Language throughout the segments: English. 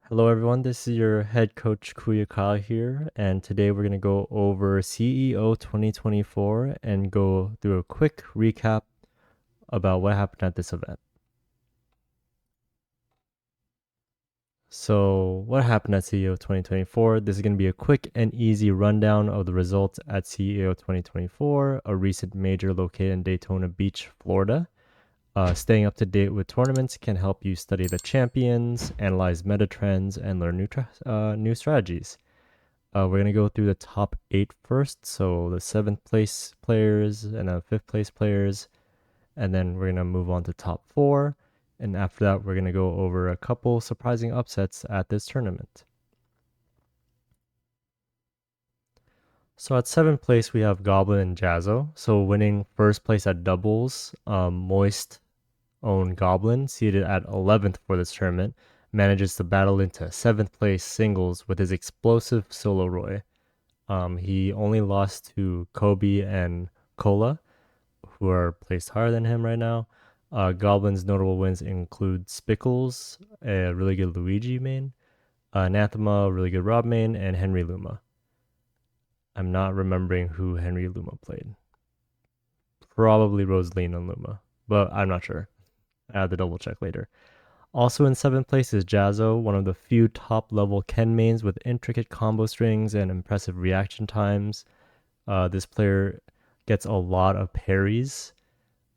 Hello everyone, this is your head coach Kuya here, and today we're going to go over CEO 2024 and go through a quick recap about what happened at this event. So, what happened at CEO 2024? This is going to be a quick and easy rundown of the results at CEO 2024, a recent major located in Daytona Beach, Florida. Staying up to date with tournaments can help you study the champions, analyze meta trends, and learn new strategies. We're going to go through the top 8 first. So the 7th place players and the 5th place players. And then we're going to move on to top 4. And after that, we're going to go over a couple surprising upsets at this tournament. So at 7th place, we have Goblin Jahzz0. So winning first place at doubles, Moist own Goblin, seated at 11th for this tournament, manages to battle into 7th place singles with his explosive solo Roy. He only lost to Kobe and Kola, who are placed higher than him right now. Goblin's notable wins include Spickles, a really good Luigi main, Anathema, a really good Rob main, and Henry Luma. I'm not remembering who Henry Luma played. Probably Rosaline and Luma, but I'm not sure. I have to double check later. Also in 7th place is Jahzz0, one of the few top level Ken mains with intricate combo strings and impressive reaction times. This player gets a lot of parries,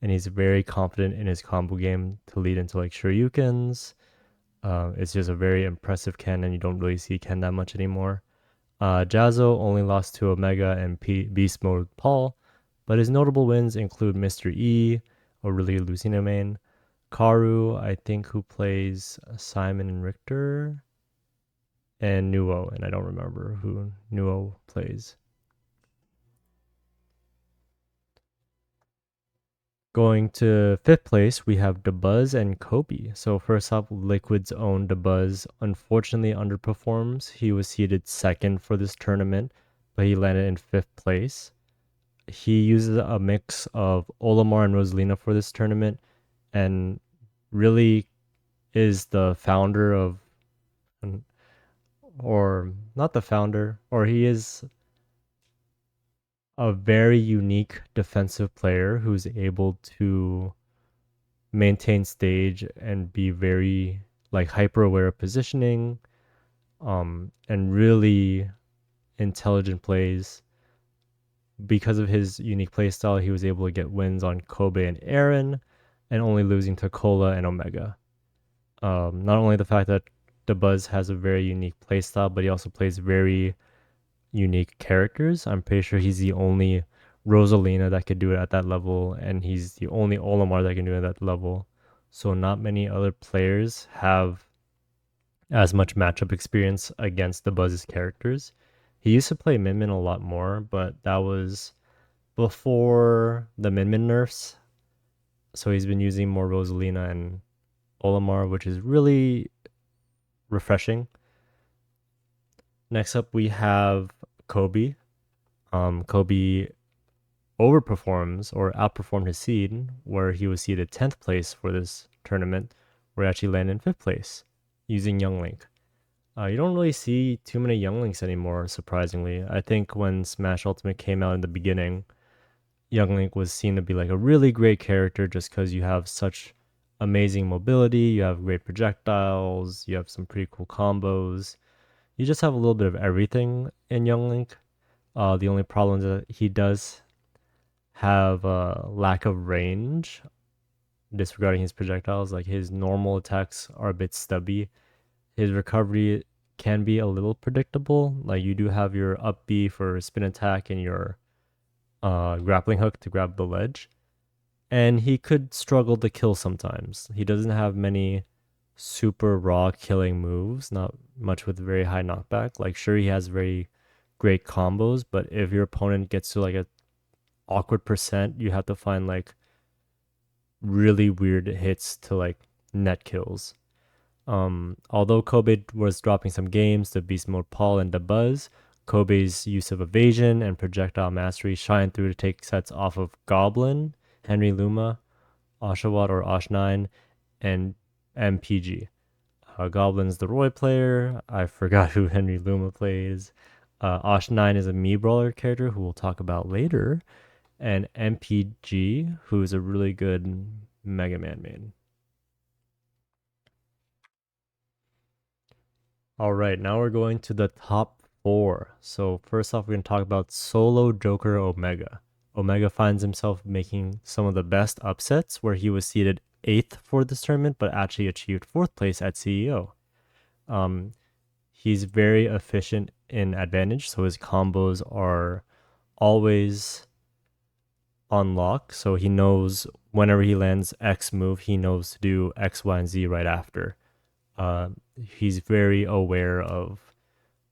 and he's very confident in his combo game to lead into like Shoryukens. It's just a very impressive Ken, and you don't really see Ken that much anymore. Jahzz0 only lost to Omega and BeastModePaul, but his notable wins include Mr. E, a really Lucina main, Karu, I think, who plays Simon and Richter, and Nuo, and I don't remember who Nuo plays. Going to 5th place, we have Dabuz and Kobe. So first up, Liquid's own Dabuz unfortunately underperforms. He was seeded 2nd for this tournament, but he landed in 5th place. He uses a mix of Olimar and Rosalina for this tournament, and really is the founder of, or not the founder, or he is a very unique defensive player who's able to maintain stage and be very like hyper aware of positioning, and really intelligent plays. Because of his unique playstyle, he was able to get wins on Kobe and Aaron, and only losing to Kola and Omega. Not only the fact that Dabuz has a very unique playstyle, but he also plays very unique characters. I'm pretty sure he's the only Rosalina that could do it at that level, and he's the only Olimar that can do it at that level. So not many other players have as much matchup experience against the Buzz's characters. He used to play Min Min a lot more, but that was before the Min Min nerfs. So he's been using more Rosalina and Olimar, which is really refreshing. Next up, we have Kobe. Kobe overperforms or outperformed his seed, where he was seeded 10th place for this tournament, where he actually landed in 5th place using Young Link. You don't really see too many Young Links anymore, surprisingly. I think when Smash Ultimate came out in the beginning, Young Link was seen to be like a really great character just because you have such amazing mobility, you have great projectiles, you have some pretty cool combos. You just have a little bit of everything in Young Link. The only problem is that he does have a lack of range, disregarding his projectiles. Like his normal attacks are a bit stubby. His recovery can be a little predictable. Like you do have your up B for spin attack and your grappling hook to grab the ledge. And he could struggle to kill sometimes. He doesn't have many super raw killing moves, not much with very high knockback. Like sure he has very great combos, but if your opponent gets to like a awkward percent, you have to find like really weird hits to like net kills. Although Kobe was dropping some games to BeastModePaul and Dabuz, Kobe's use of evasion and projectile mastery shine through to take sets off of Goblin, Henry Luma, Oshawott or Osh9, and MPG. Goblin's the Roy player. I forgot who Henry Luma plays. Osh9 is a Mii Brawler character who we'll talk about later. And MPG, who is a really good Mega Man main. All right, now we're going to the top 4. So first off, we're going to talk about Solo Joker Omega. Omega finds himself making some of the best upsets where he was seeded 8th for this tournament, but actually achieved 4th place at CEO. He's very efficient in advantage, so his combos are always on lock. So he knows whenever he lands X move, he knows to do X, Y, and Z right after. He's very aware of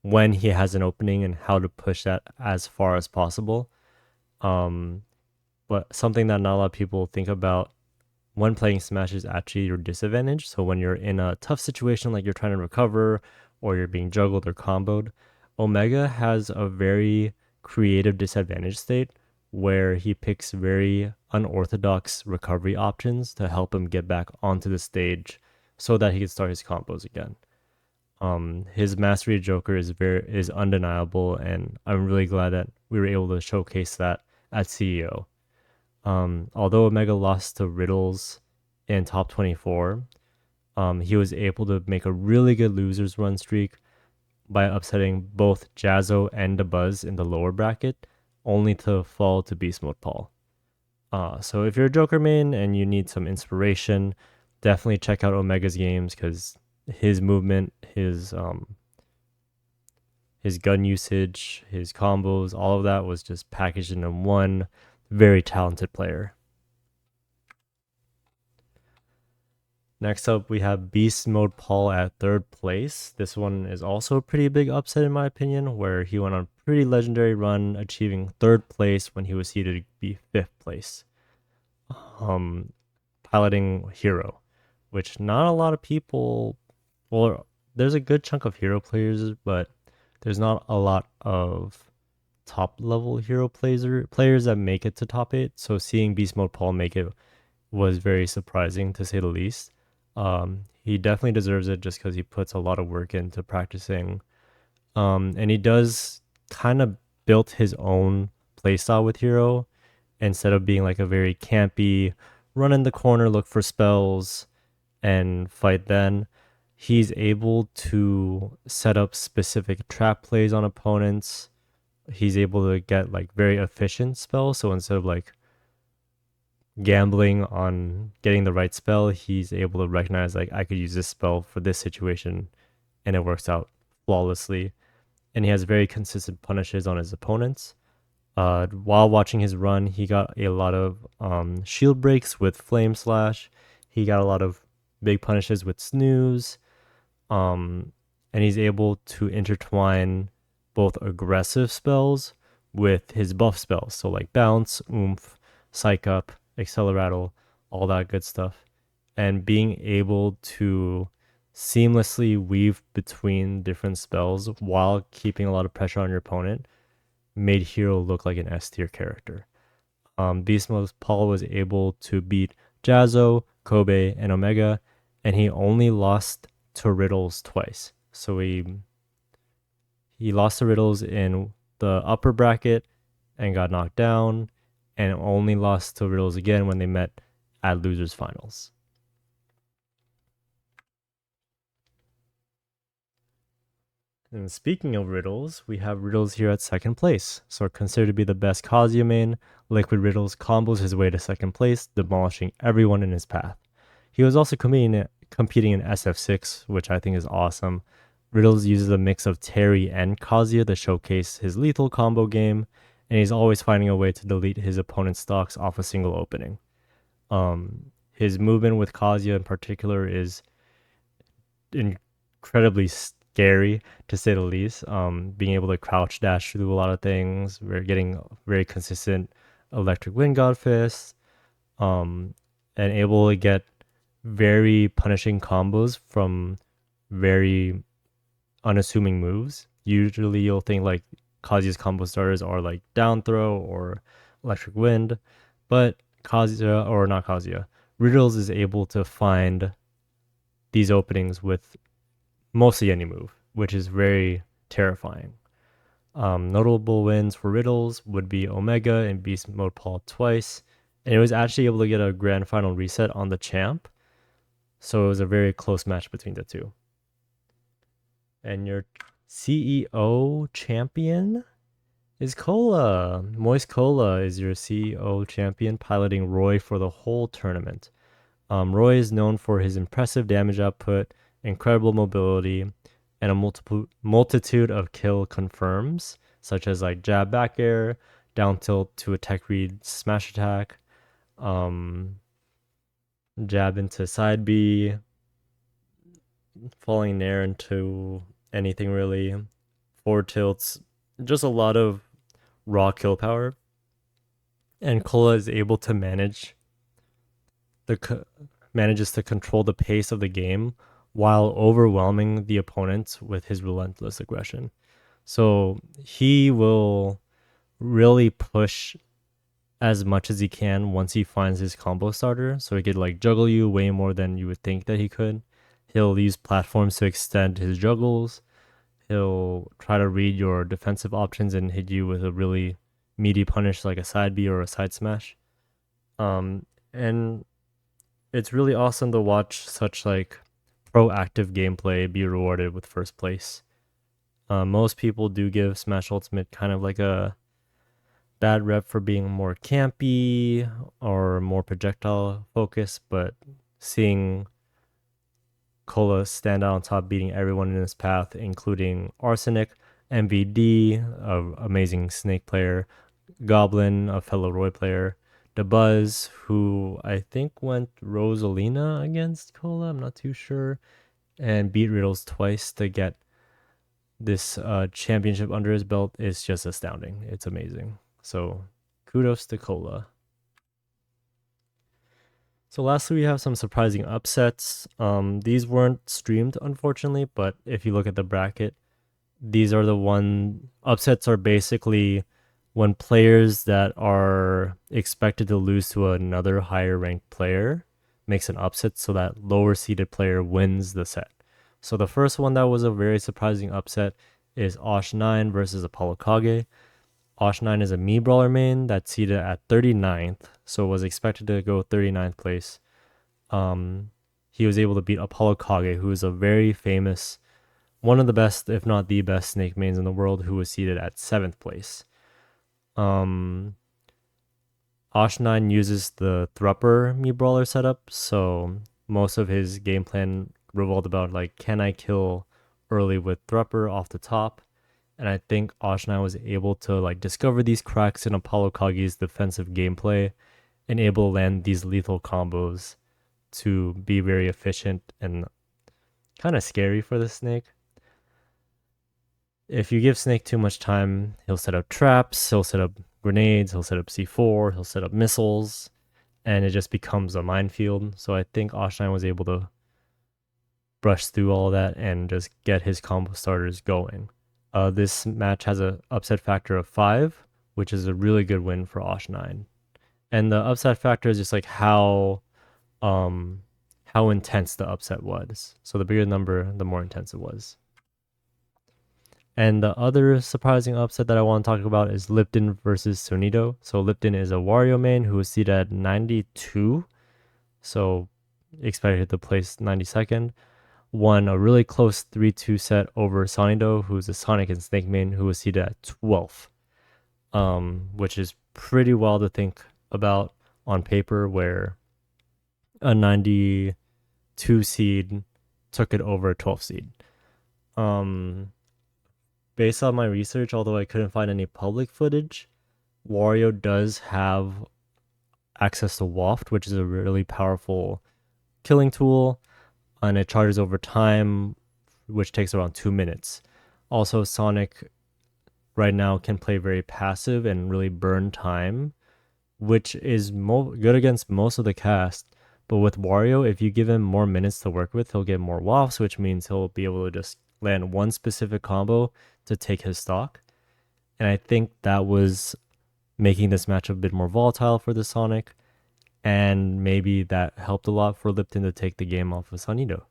when he has an opening and how to push that as far as possible. But something that not a lot of people think about when playing Smash is actually your disadvantage. So when you're in a tough situation, like you're trying to recover or you're being juggled or comboed, Omega has a very creative disadvantage state where he picks very unorthodox recovery options to help him get back onto the stage so that he can start his combos again. His mastery of Joker is undeniable, and I'm really glad that we were able to showcase that at CEO. Although Omega lost to Riddles in top 24, he was able to make a really good losers run streak by upsetting both Jahzzo and Dabuz in the lower bracket, only to fall to BeastModePaul. So if you're a Joker main and you need some inspiration, definitely check out Omega's games because his movement, his gun usage, his combos, all of that was just packaged into one very talented player. Next up, we have BeastModePaul at 3rd place. This one is also a pretty big upset in my opinion, where he went on a pretty legendary run, achieving 3rd place when he was seeded to be 5th place. Piloting Hero, which not a lot of people, well, there's a good chunk of Hero players, but there's not a lot of top level Hero players that make it to top 8. So seeing BeastModePaul make it was very surprising to say the least. He definitely deserves it just because he puts a lot of work into practicing. And he does kind of built his own playstyle with Hero instead of being like a very campy, run in the corner, look for spells, and fight then. He's able to set up specific trap plays on opponents. He's able to get like very efficient spells. So instead of like gambling on getting the right spell, he's able to recognize like I could use this spell for this situation and it works out flawlessly. And he has very consistent punishes on his opponents. While watching his run, he got a lot of shield breaks with Flame Slash. He got a lot of big punishes with Snooze. And he's able to intertwine both aggressive spells with his buff spells. So like Bounce, Oomph, Psych Up, Acceleratle, all that good stuff. And being able to seamlessly weave between different spells while keeping a lot of pressure on your opponent made Hero look like an S tier character. BeastModePaul was able to beat Jahzzo, Kobe, and Omega, and he only lost to Riddles twice. So he lost to Riddles in the upper bracket and got knocked down, and only lost to Riddles again when they met at losers finals. And speaking of Riddles, we have Riddles here at 2nd place. So considered to be the best Kazuya main, Liquid Riddles combos his way to 2nd place, demolishing everyone in his path. He was also competing in SF6, which I think is awesome. Riddles uses a mix of Terry and Kazuya to showcase his lethal combo game, and he's always finding a way to delete his opponent's stocks off a single opening. His movement with Kazuya in particular is incredibly scary, to say the least. Being able to crouch dash through a lot of things. We're getting very consistent electric wind god fists, and able to get very punishing combos from very unassuming moves. Usually you'll think like Kazuya's combo starters are like down throw or electric wind, but Kazuya, or not Kazuya, Riddles is able to find these openings with mostly any move, which is very terrifying. Notable wins for Riddles would be Omega and Beast Mode Paul twice, and it was actually able to get a grand final reset on the champ, so it was a very close match between the two. And your CEO champion is Kola. Moist Kola is your CEO champion, piloting Roy for the whole tournament. Roy is known for his impressive damage output, incredible mobility, and a multitude of kill confirms, such as like jab back air, down tilt to attack read smash attack, jab into side B, falling nair into anything really, forward tilts, just a lot of raw kill power. And Kola is able to manages to control the pace of the game while overwhelming the opponent with his relentless aggression. So he will really push as much as he can once he finds his combo starter. So he could like juggle you way more than you would think that he could. He'll use platforms to extend his juggles. He'll try to read your defensive options and hit you with a really meaty punish like a side B or a side smash. And it's really awesome to watch such like proactive gameplay be rewarded with first place. Most people do give Smash Ultimate kind of like a bad rep for being more campy or more projectile focused, but seeing Kola stand out on top, beating everyone in his path, including Arsenic, MVD, an amazing Snake player, Goblin, a fellow Roy player, Dabuz, who I think went Rosalina against Kola, I'm not too sure, and beat Riddles twice to get this championship under his belt is just astounding. It's amazing. So kudos to Kola. So lastly, we have some surprising upsets. These weren't streamed, unfortunately, but if you look at the bracket, these are the one upsets are basically when players that are expected to lose to another higher ranked player makes an upset so that lower seeded player wins the set. So the first one that was a very surprising upset is Osh9 versus ApolloKage. Osh9 is a Mii Brawler main that's seeded at 39th, so was expected to go 39th place. He was able to beat ApolloKage, who is a very famous, one of the best, if not the best, snake mains in the world, who was seeded at 7th place. Osh9 uses the Thrupper Mii Brawler setup, so most of his game plan revolved about like, can I kill early with Thrupper off the top? And I think Osh9 was able to like discover these cracks in ApolloKage's defensive gameplay and able to land these lethal combos to be very efficient and kind of scary for the snake. If you give Snake too much time, he'll set up traps, he'll set up grenades, he'll set up C4, he'll set up missiles, and it just becomes a minefield. So I think Osh9 was able to brush through all that and just get his combo starters going. This match has an upset factor of 5, which is a really good win for Osh9. And the upset factor is just like how intense the upset was. So the bigger the number, the more intense it was. And the other surprising upset that I want to talk about is Lipden versus Sonido. So Lipden is a Wario main who was seated at 92, so expected to place 92nd. Won a really close 3-2 set over Sonido, who's a Sonic and Snake main who was seated at 12th, which is pretty wild to think about on paper, where a 92 seed took it over a 12 seed. Based on my research, although I couldn't find any public footage, Wario does have access to Waft, which is a really powerful killing tool, and it charges over time, which takes around 2 minutes. Also, Sonic right now can play very passive and really burn time, which is good against most of the cast. But with Wario, if you give him more minutes to work with, he'll get more wafts, which means he'll be able to just land one specific combo to take his stock. And I think that was making this match a bit more volatile for the Sonic, and maybe that helped a lot for Lipden to take the game off of Sonido.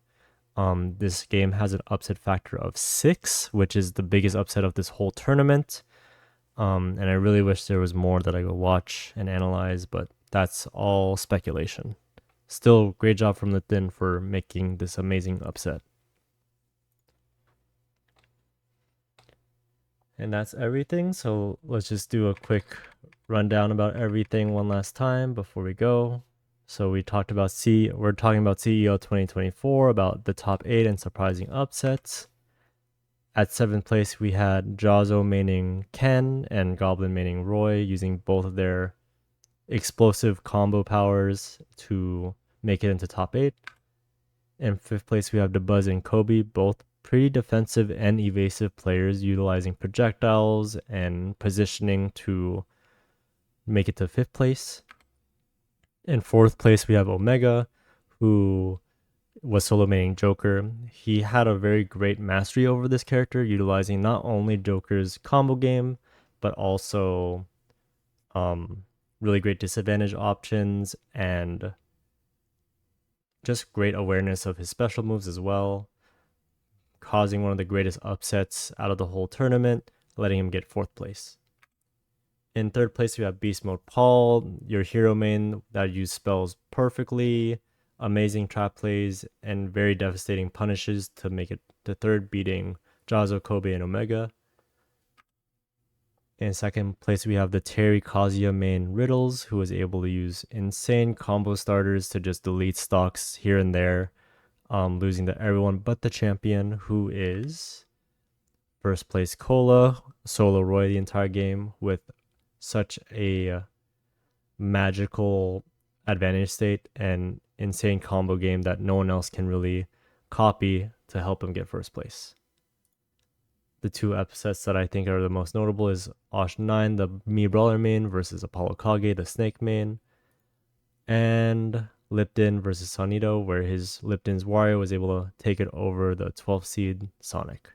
This game has an upset factor of 6, which is the biggest upset of this whole tournament. And I really wish there was more that I could watch and analyze, but that's all speculation. Still, great job from Lipden for making this amazing upset. And that's everything. So let's just do a quick rundown about everything one last time before we go. So we're talking about CEO 2024, about the top 8 and surprising upsets. At 7th place, we had Jahzzo maining Ken and Goblin maining Roy, using both of their explosive combo powers to make it into top 8. In 5th place, we have Dabuz and Kobe, both pretty defensive and evasive players, utilizing projectiles and positioning to make it to 5th place. In 4th place, we have Omega, who was solo maining Joker. He had a very great mastery over this character, utilizing not only Joker's combo game, but also really great disadvantage options and just great awareness of his special moves as well, causing one of the greatest upsets out of the whole tournament, letting him get 4th place. In 3rd place, we have BeastModePaul, your hero main that used spells perfectly, amazing trap plays, and very devastating punishes to make it to 3rd, beating Jahzzo, Kobe, and Omega. In 2nd place, we have the Terry Kazuya main Riddles, who was able to use insane combo starters to just delete stocks here and there, losing to everyone but the champion, who is 1st place Kola, solo Roy the entire game with such a magical advantage state and insane combo game that no one else can really copy to help him get 1st place. The 2 upsets that I think are the most notable is Osh 9, the Me Brawler main, versus ApolloKage, the Snake main, and Lipden versus Sonido, where his Lipden's Wario was able to take it over the 12th seed Sonic.